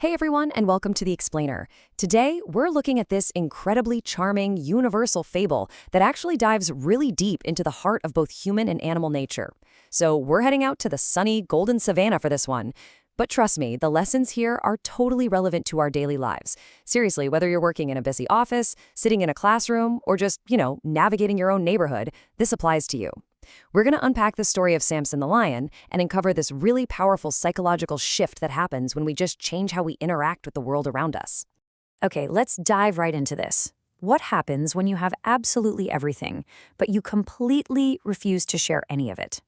Hey everyone, and welcome to The Explainer. Today, we're looking at this incredibly charming, universal fable that actually dives really deep into the heart of both human and animal nature. So we're heading out to the sunny, golden Savannah for this one. But trust me, the lessons here are totally relevant to our daily lives. Seriously, whether you're working in a busy office, sitting in a classroom, or just, navigating your own neighborhood, this applies to you. We're going to unpack the story of Samson the lion and uncover this really powerful psychological shift that happens when we just change how we interact with the world around us. Okay, let's dive right into this. What happens when you have absolutely everything, but you completely refuse to share any of it?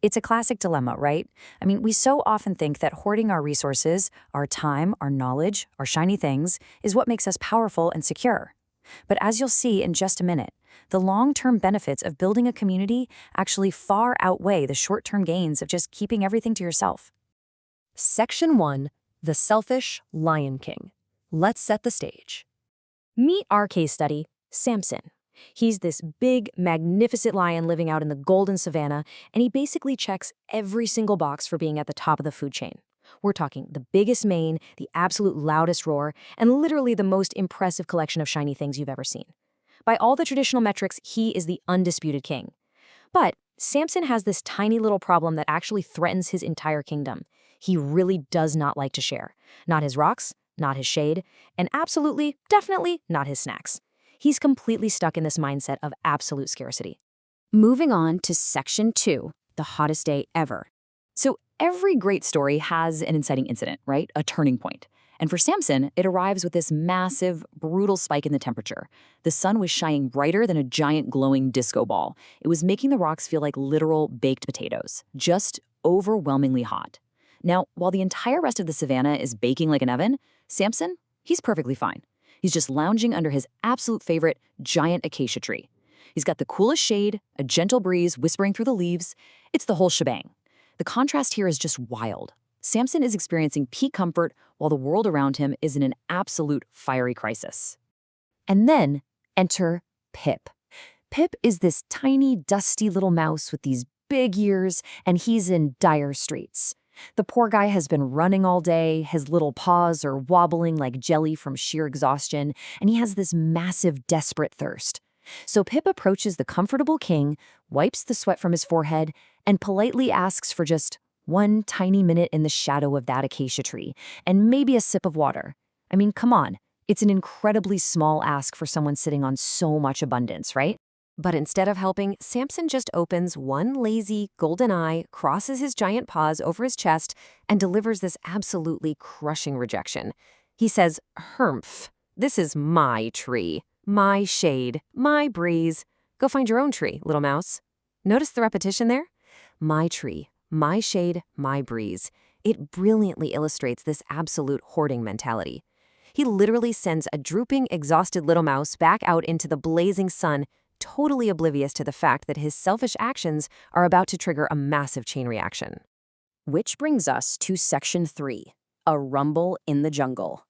It's a classic dilemma, right? I mean, we so often think that hoarding our resources, our time, our knowledge, our shiny things, is what makes us powerful and secure. But as you'll see in just a minute, the long-term benefits of building a community actually far outweigh the short-term gains of just keeping everything to yourself. Section 1. The Selfish Lion King. Let's set the stage. Meet our case study, Samson. He's this big, magnificent lion living out in the golden savannah, and he basically checks every single box for being at the top of the food chain. We're talking the biggest mane, the absolute loudest roar, and literally the most impressive collection of shiny things you've ever seen. By all the traditional metrics, he is the undisputed king. But Samson has this tiny little problem that actually threatens his entire kingdom. He really does not like to share. Not his rocks, not his shade, and absolutely, definitely not his snacks. He's completely stuck in this mindset of absolute scarcity. Moving on to Section 2, the hottest day ever. So every great story has an inciting incident, right? A turning point. And for Samson, it arrives with this massive, brutal spike in the temperature. The sun was shining brighter than a giant glowing disco ball. It was making the rocks feel like literal baked potatoes, just overwhelmingly hot. Now, while the entire rest of the savannah is baking like an oven, Samson, he's perfectly fine. He's just lounging under his absolute favorite giant acacia tree. He's got the coolest shade, a gentle breeze whispering through the leaves. It's the whole shebang. The contrast here is just wild. Samson is experiencing peak comfort while the world around him is in an absolute fiery crisis. And then enter Pip. Pip is this tiny, dusty little mouse with these big ears, and he's in dire straits. The poor guy has been running all day, his little paws are wobbling like jelly from sheer exhaustion, and he has this massive, desperate thirst. So Pip approaches the comfortable king, wipes the sweat from his forehead, and politely asks for just one tiny minute in the shadow of that acacia tree, and maybe a sip of water. I mean, come on. It's an incredibly small ask for someone sitting on so much abundance, right? But instead of helping, Samson just opens one lazy, golden eye, crosses his giant paws over his chest, and delivers this absolutely crushing rejection. He says, "Humph, this is my tree, my shade, my breeze. Go find your own tree, little mouse." Notice the repetition there? My tree, my shade, my breeze. It brilliantly illustrates this absolute hoarding mentality. He literally sends a drooping, exhausted little mouse back out into the blazing sun, totally oblivious to the fact that his selfish actions are about to trigger a massive chain reaction. Which brings us to Section 3, a rumble in the jungle.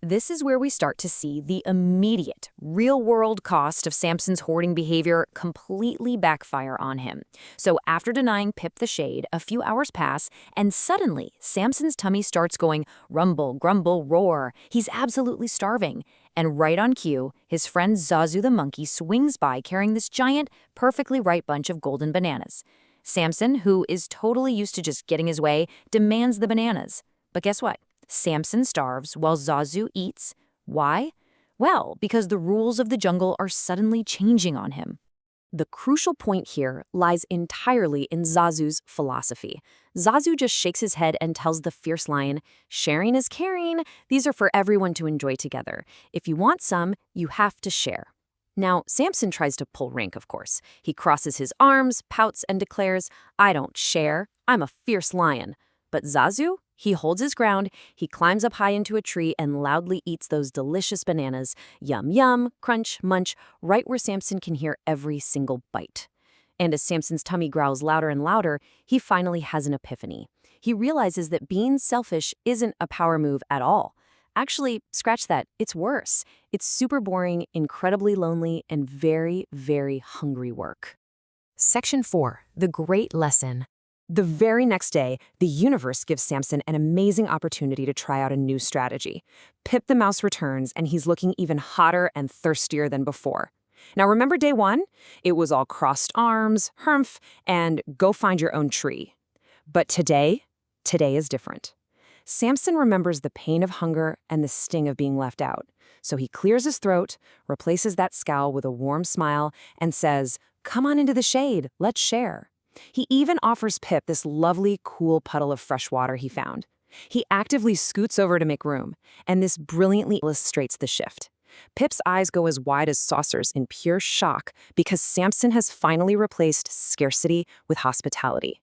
This is where we start to see the immediate, real-world cost of Samson's hoarding behavior completely backfire on him. So after denying Pip the shade, a few hours pass, and suddenly Samson's tummy starts going rumble, grumble, roar. He's absolutely starving. And right on cue, his friend Zazu the monkey swings by carrying this giant, perfectly ripe bunch of golden bananas. Samson, who is totally used to just getting his way, demands the bananas. But guess what? Samson starves while Zazu eats. Why? Well, because the rules of the jungle are suddenly changing on him. The crucial point here lies entirely in Zazu's philosophy. Zazu just shakes his head and tells the fierce lion, "Sharing is caring. These are for everyone to enjoy together. If you want some, you have to share." Now, Samson tries to pull rank, of course. He crosses his arms, pouts, and declares, "I don't share. I'm a fierce lion." But Zazu? He holds his ground, he climbs up high into a tree and loudly eats those delicious bananas, yum yum, crunch, munch, right where Samson can hear every single bite. And as Samson's tummy growls louder and louder, he finally has an epiphany. He realizes that being selfish isn't a power move at all. Actually, scratch that, it's worse. It's super boring, incredibly lonely, and very, very hungry work. Section 4, the great lesson. The very next day, the universe gives Samson an amazing opportunity to try out a new strategy. Pip the mouse returns, and he's looking even hotter and thirstier than before. Now remember day one? It was all crossed arms, humph, and go find your own tree. But today is different. Samson remembers the pain of hunger and the sting of being left out. So he clears his throat, replaces that scowl with a warm smile, and says, "Come on into the shade, let's share." He even offers Pip this lovely, cool puddle of fresh water he found. He actively scoots over to make room, and this brilliantly illustrates the shift. Pip's eyes go as wide as saucers in pure shock because Samson has finally replaced scarcity with hospitality.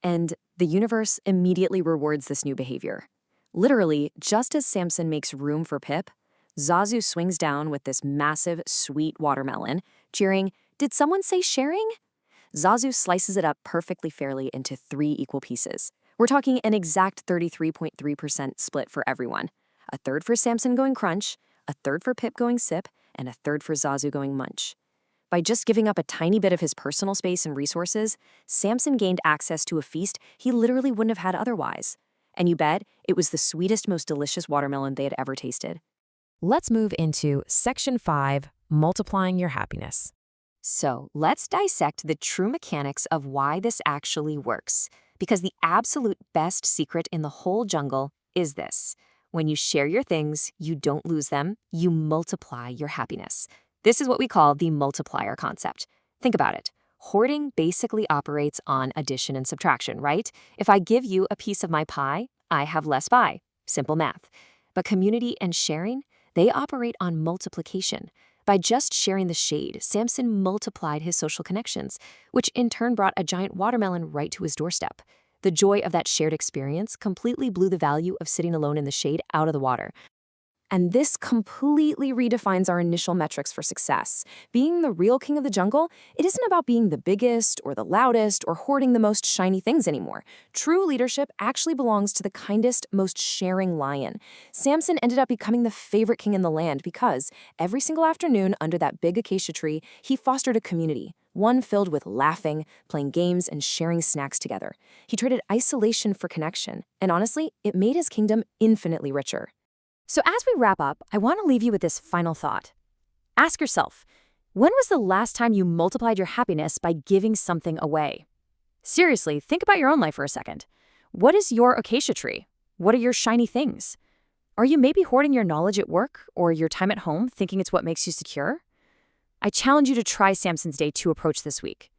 And the universe immediately rewards this new behavior. Literally, just as Samson makes room for Pip, Zazu swings down with this massive, sweet watermelon, cheering, "Did someone say sharing?" Zazu slices it up perfectly fairly into 3 equal pieces. We're talking an exact 33.3% split for everyone. A third for Samson going crunch, a third for Pip going sip, and a third for Zazu going munch. By just giving up a tiny bit of his personal space and resources, Samson gained access to a feast he literally wouldn't have had otherwise. And you bet it was the sweetest, most delicious watermelon they had ever tasted. Let's move into Section 5, Multiplying Your Happiness. So let's dissect the true mechanics of why this actually works. Because the absolute best secret in the whole jungle is this. When you share your things, you don't lose them, you multiply your happiness. This is what we call the multiplier concept. Think about it. Hoarding basically operates on addition and subtraction, right? If I give you a piece of my pie, I have less pie. Simple math. But community and sharing, they operate on multiplication. By just sharing the shade, Samson multiplied his social connections, which in turn brought a giant watermelon right to his doorstep. The joy of that shared experience completely blew the value of sitting alone in the shade out of the water. And this completely redefines our initial metrics for success. Being the real king of the jungle, it isn't about being the biggest or the loudest or hoarding the most shiny things anymore. True leadership actually belongs to the kindest, most sharing lion. Samson ended up becoming the favorite king in the land because every single afternoon under that big acacia tree, he fostered a community. One filled with laughing, playing games, and sharing snacks together. He traded isolation for connection, and honestly, it made his kingdom infinitely richer. So as we wrap up, I want to leave you with this final thought. Ask yourself, when was the last time you multiplied your happiness by giving something away? Seriously, think about your own life for a second. What is your acacia tree? What are your shiny things? Are you maybe hoarding your knowledge at work or your time at home, thinking it's what makes you secure? I challenge you to try Samson's Day 2 approach this week.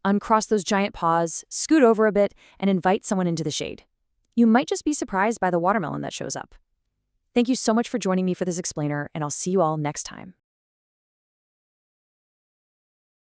Uncross those giant paws, scoot over a bit, and invite someone into the shade. You might just be surprised by the watermelon that shows up. Thank you so much for joining me for this explainer, and I'll see you all next time.